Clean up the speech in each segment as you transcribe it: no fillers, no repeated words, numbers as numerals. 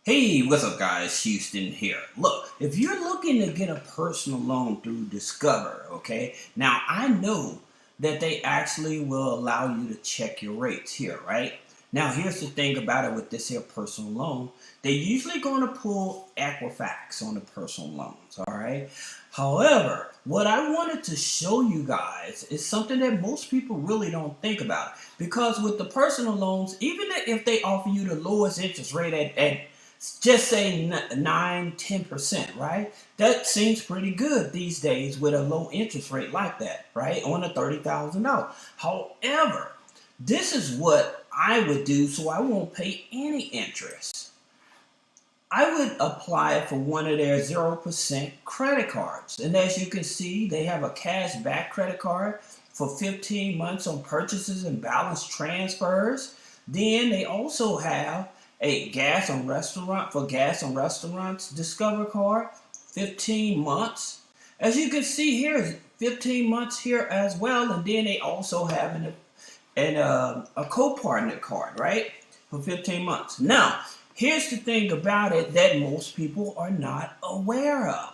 Hey, what's up, guys? Houston here. Look, if you're looking to get a personal loan through Discover, okay, now I know that they actually will allow you to check your rates here, right? Now, here's the thing about it with this here personal loan. They're usually going to pull Equifax on the personal loans, all right? However, what I wanted to show you guys is something that most people really don't think about. Because with the personal loans, even if they offer you the lowest interest rate at just say 9-10%, right? That seems pretty good these days with a low interest rate like that, right? On a $30,000. However, this is what I would do so I won't pay any interest. I would apply for one of their 0% credit cards. And as you can see, they have a cash back credit card for 15 months on purchases and balance transfers. Then they also have a gas on restaurants Discover card, 15 months. As you can see here, 15 months here as well. And then they also have a co-partner card, right? For 15 months. Now, here's the thing about it that most people are not aware of.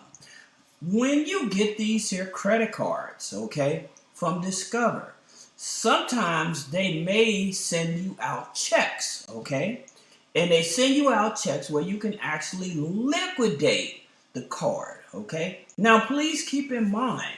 When you get these here credit cards, okay, from Discover, sometimes they may send you out checks, okay? And they send you out checks where you can actually liquidate the card, okay? Now, please keep in mind,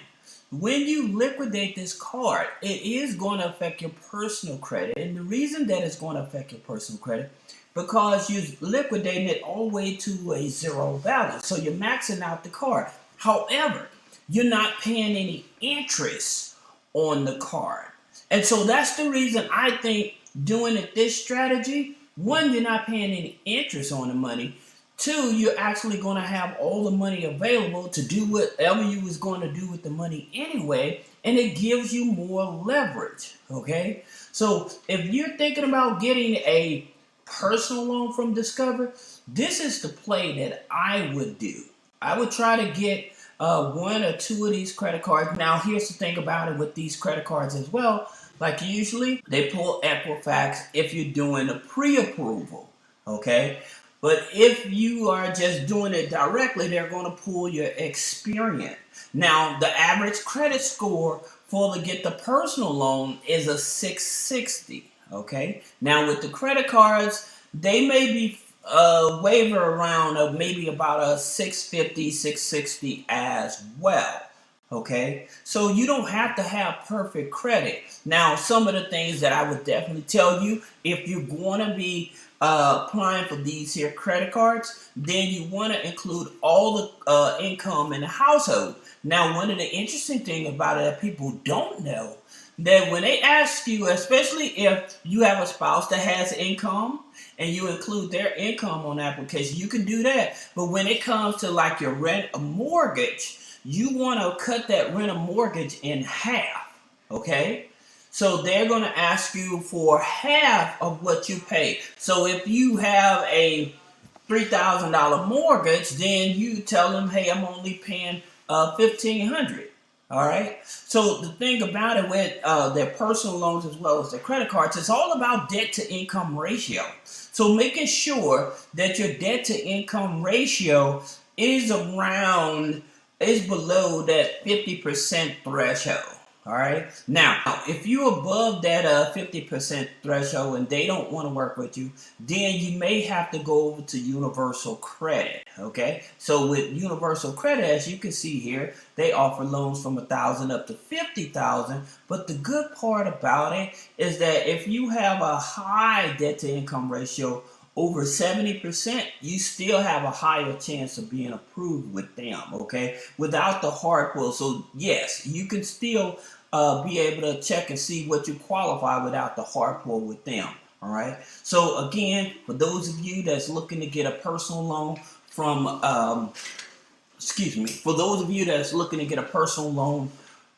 when you liquidate this card, it is going to affect your personal credit. And the reason that it's going to affect your personal credit, because you're liquidating it all the way to a zero balance. So you're maxing out the card. However, you're not paying any interest on the card. And so that's the reason I think doing it this strategy, one, you're not paying any interest on the money. Two, you're actually going to have all the money available to do whatever you was going to do with the money anyway, and it gives you more leverage, okay? So if you're thinking about getting a personal loan from Discover, this is the play that I would do. I would try to get one or two of these credit cards. Now, here's the thing about it with these credit cards as well. Like usually, they pull Equifax if you're doing a pre-approval, okay? But if you are just doing it directly, they're going to pull your Experian. Now, the average credit score for to get the personal loan is a 660, okay? Now, with the credit cards, they may be waver around of maybe about a 650, 660 as well. Okay, so you don't have to have perfect credit. Now, some of the things that I would definitely tell you, if you're going to be applying for these here credit cards, then you want to include all the income in the household. Now, one of the interesting things about it that people don't know, that when they ask you, especially if you have a spouse that has income and you include their income on the application, you can do that. But when it comes to like your rent or mortgage, you want to cut that rent or mortgage in half, okay? So they're going to ask you for half of what you pay. So if you have a $3,000 mortgage, then you tell them, hey, I'm only paying $1,500. All right. So the thing about it with their personal loans as well as their credit cards, it's all about debt to income ratio. So making sure that your debt to income ratio is below that 50% threshold. All right. Now, if you're above that 50% threshold and they don't want to work with you, then you may have to go over to Universal Credit. Okay. So with Universal Credit, as you can see here, they offer loans from $1,000 up to $50,000. But the good part about it is that if you have a high debt to income ratio, over 70%, you still have a higher chance of being approved with them, okay? Without the hard pull. So, yes, you can still be able to check and see what you qualify without the hard pull with them, all right? So, again, for those of you that's looking to get a personal loan from, for those of you that's looking to get a personal loan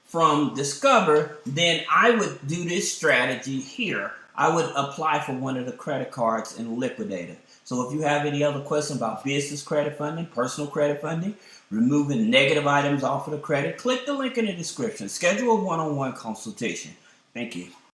from Discover, then I would do this strategy here. I would apply for one of the credit cards and liquidate it. So if you have any other questions about business credit funding, personal credit funding, removing negative items off of the credit, click the link in the description. Schedule a one-on-one consultation. Thank you.